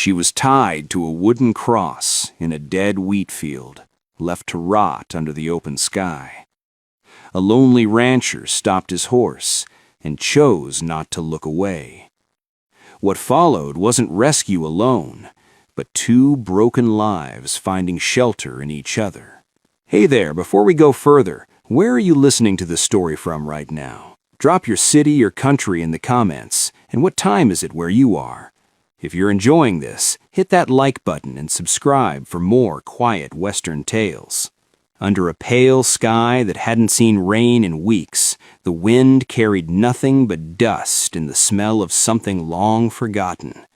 She was tied to a wooden cross in a dead wheat field, left to rot under the open sky. A lonely rancher stopped his horse and chose not to look away. What followed wasn't rescue alone, but two broken lives finding shelter in each other. Hey there, before we go further, where are you listening to this story from right now? Drop your city or country in the comments, and what time is it where you are? If you're enjoying this, hit that like button and subscribe for more quiet Western tales. Under a pale sky that hadn't seen rain in weeks, the wind carried nothing but dust and the smell of something long forgotten.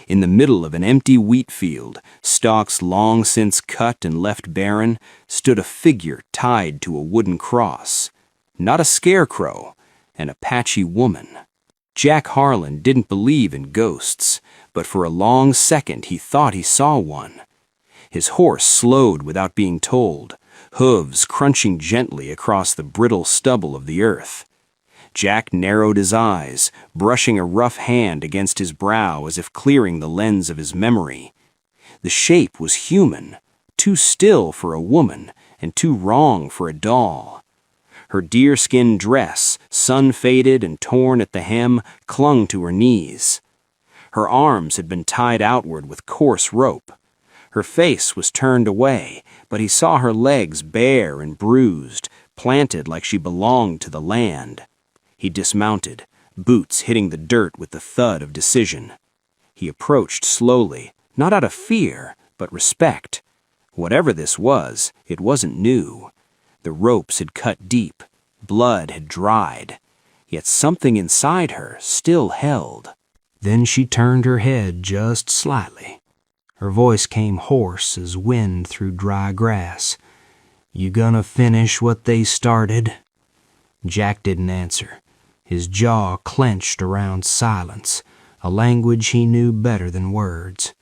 In the middle of an empty wheat field, stalks long since cut and left barren, stood a figure tied to a wooden cross. Not a scarecrow, an Apache woman. Jack Harlan didn't believe in ghosts, but for a long second he thought he saw one. His horse slowed without being told, hooves crunching gently across the brittle stubble of the earth. Jack narrowed his eyes, brushing a rough hand against his brow as if clearing the lens of his memory. The shape was human, too still for a woman and too wrong for a doll. Her deerskin dress, sun-faded and torn at the hem, clung to her knees. Her arms had been tied outward with coarse rope. Her face was turned away, but he saw her legs bare and bruised, planted like she belonged to the land. He dismounted, boots hitting the dirt with the thud of decision. He approached slowly, not out of fear, but respect. Whatever this was, it wasn't new. The ropes had cut deep, blood had dried, yet something inside her still held. Then she turned her head just slightly. Her voice came hoarse as wind through dry grass. "You gonna finish what they started?" Jack didn't answer. His jaw clenched around silence, a language he knew better than words.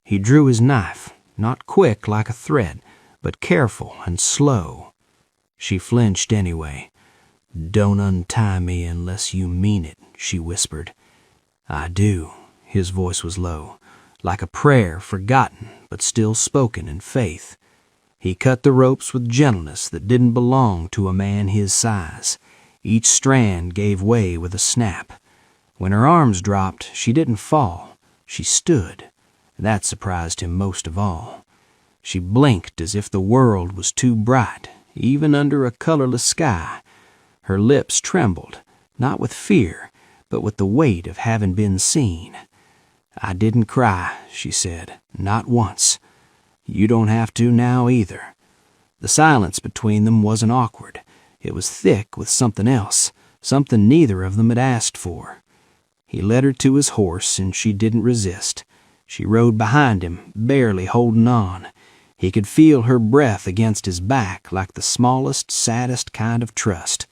He drew his knife, not quick like a threat, but careful and slow. She flinched anyway. "Don't untie me unless you mean it," she whispered. "I do." His voice was low, like a prayer forgotten but still spoken in faith. He cut the ropes with gentleness that didn't belong to a man his size. Each strand gave way with a snap. When her arms dropped, she didn't fall. She stood. That surprised him most of all. She blinked as if the world was too bright, even under a colorless sky. Her lips trembled, not with fear, but with the weight of having been seen. "I didn't cry," she said, "not once. You don't have to now either." The silence between them wasn't awkward. It was thick with something else, something neither of them had asked for. He led her to his horse, and she didn't resist. She rode behind him, barely holding on. He could feel her breath against his back like the smallest, saddest kind of trust.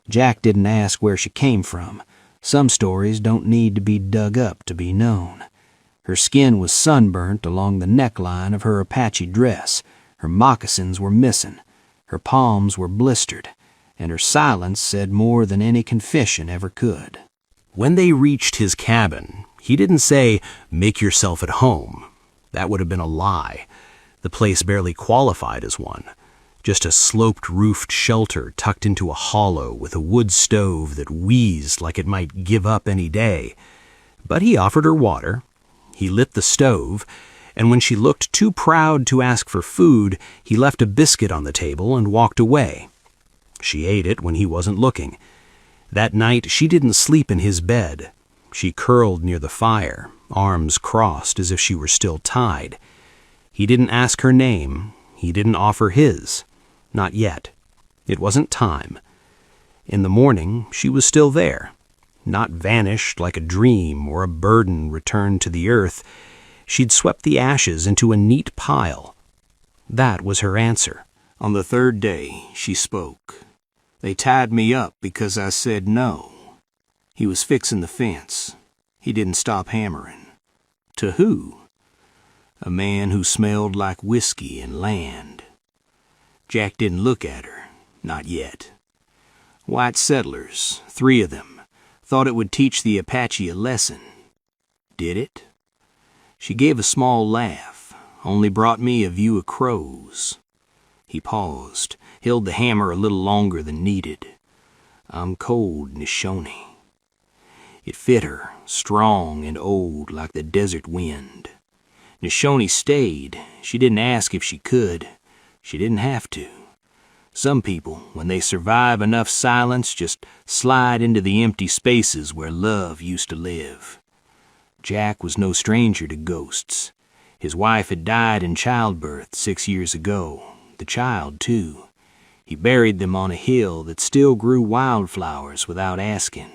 Jack didn't ask where she came from. Some stories don't need to be dug up to be known. Her skin was sunburnt along the neckline of her Apache dress. Her moccasins were missing. Her palms were blistered, and her silence said more than any confession ever could. When they reached his cabin, he didn't say, "Make yourself at home." That would have been a lie. The place barely qualified as one. Just a sloped-roofed shelter tucked into a hollow with a wood stove that wheezed like it might give up any day. But he offered her water. He lit the stove, and when she looked too proud to ask for food, he left a biscuit on the table and walked away. She ate it when he wasn't looking. That night, she didn't sleep in his bed. She curled near the fire, arms crossed as if she were still tied. He didn't ask her name. He didn't offer his. Not yet. It wasn't time. In the morning, she was still there. Not vanished like a dream or a burden returned to the earth. She'd swept the ashes into a neat pile. That was her answer. On the third day, she spoke. "They tied me up because I said no." He was fixing the fence. He didn't stop hammering. To who? A man who smelled like whiskey and land. Jack didn't look at her, not yet. White settlers, 3 of them, thought it would teach the Apache a lesson. Did it? She gave a small laugh, only brought me a view of crows. He paused, held the hammer a little longer than needed. I'm cold, Nishoni. It fit her, strong and old like the desert wind. Nishoni stayed. She didn't ask if she could. She didn't have to. Some people, when they survive enough silence, just slide into the empty spaces where love used to live. Jack was no stranger to ghosts. His wife had died in childbirth 6 years ago. The child, too. He buried them on a hill that still grew wildflowers without asking.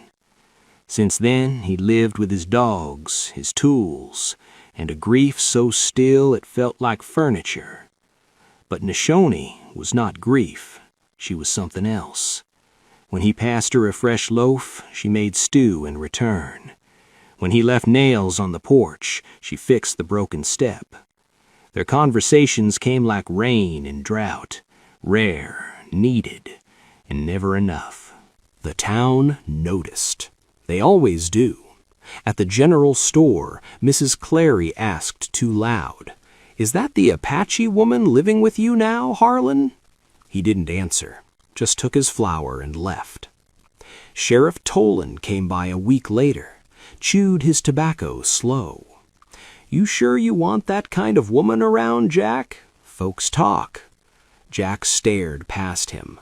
Since then, he lived with his dogs, his tools, and a grief so still it felt like furniture. But Nishoni was not grief. She was something else. When he passed her a fresh loaf, she made stew in return. When he left nails on the porch, she fixed the broken step. Their conversations came like rain in drought, rare, needed, and never enough. The town noticed. They always do. At the general store, Mrs. Clary asked too loud, "Is that the Apache woman living with you now, Harlan?" He didn't answer, just took his flour and left. Sheriff Tolan came by a week later, chewed his tobacco slow. "You sure you want that kind of woman around, Jack? Folks talk." Jack stared past him.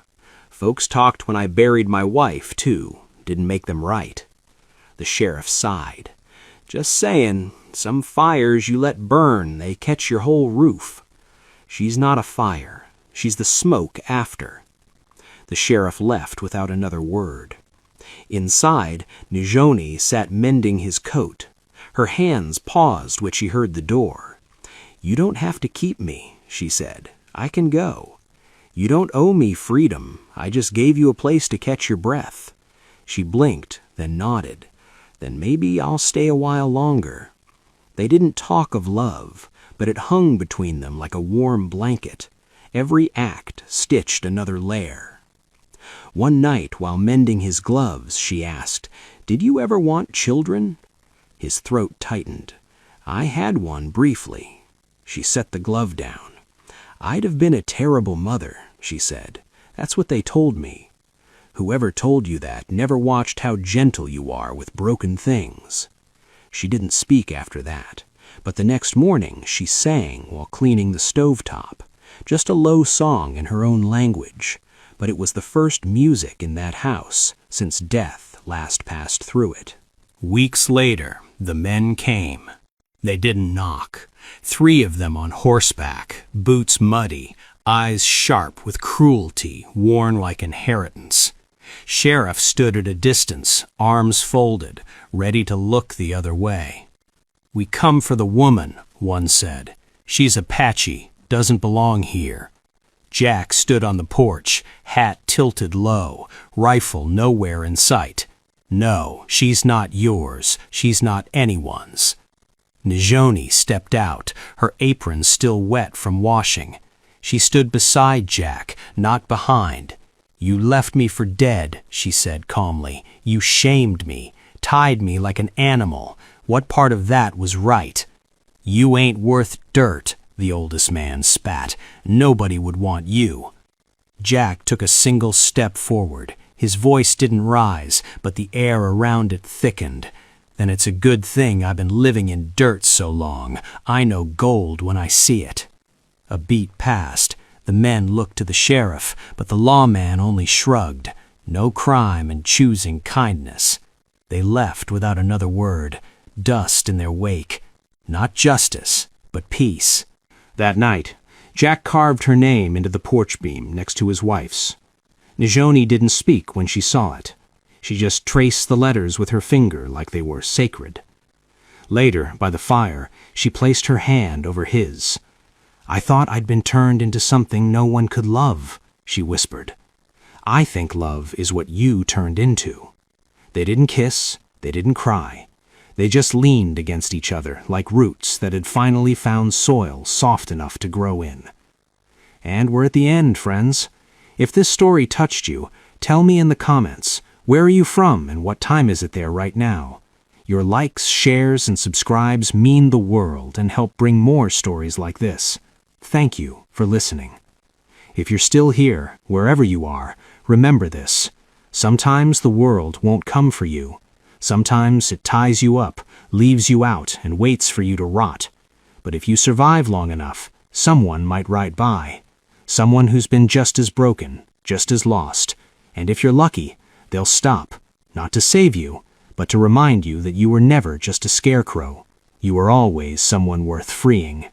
"Folks talked when I buried my wife, too. Didn't make them right." The sheriff sighed. "Just saying, some fires you let burn, they catch your whole roof. She's not a fire. She's the smoke after." The sheriff left without another word. Inside, Nijoni sat mending his coat. Her hands paused when she heard the door. "You don't have to keep me," she said. "I can go. You don't owe me freedom. I just gave you a place to catch your breath." She blinked, then nodded. "Then maybe I'll stay a while longer." They didn't talk of love, but it hung between them like a warm blanket. Every act stitched another layer. One night, while mending his gloves, she asked, "Did you ever want children?" His throat tightened. "I had one briefly." She set the glove down. "I'd have been a terrible mother," she said. "That's what they told me." "Whoever told you that never watched how gentle you are with broken things." She didn't speak after that, but the next morning she sang while cleaning the stovetop, just a low song in her own language, but it was the first music in that house since death last passed through it. Weeks later, the men came. They didn't knock. 3 of them on horseback, boots muddy, eyes sharp with cruelty worn like inheritance. Sheriff stood at a distance, arms folded, ready to look the other way. "We come for the woman," one said. "She's Apache, doesn't belong here." Jack stood on the porch, hat tilted low, rifle nowhere in sight. "No, she's not yours. She's not anyone's." Nijoni stepped out, her apron still wet from washing. She stood beside Jack, not behind. "You left me for dead," she said calmly. "You shamed me, tied me like an animal. What part of that was right?" "You ain't worth dirt," the oldest man spat. "Nobody would want you." Jack took a single step forward. His voice didn't rise, but the air around it thickened. "Then it's a good thing I've been living in dirt so long. I know gold when I see it." A beat passed. The men looked to the sheriff, but the lawman only shrugged. No crime in choosing kindness. They left without another word, dust in their wake. Not justice, but peace. That night, Jack carved her name into the porch beam next to his wife's. Nijoni didn't speak when she saw it. She just traced the letters with her finger like they were sacred. Later, by the fire, she placed her hand over his. "I thought I'd been turned into something no one could love," she whispered. "I think love is what you turned into." They didn't kiss, they didn't cry. They just leaned against each other like roots that had finally found soil soft enough to grow in. And we're at the end, friends. If this story touched you, tell me in the comments, where are you from and what time is it there right now? Your likes, shares, and subscribes mean the world and help bring more stories like this. Thank you for listening. If you're still here, wherever you are, remember this. Sometimes the world won't come for you. Sometimes it ties you up, leaves you out, and waits for you to rot. But if you survive long enough, someone might ride by. Someone who's been just as broken, just as lost. And if you're lucky, they'll stop, not to save you, but to remind you that you were never just a scarecrow. You were always someone worth freeing.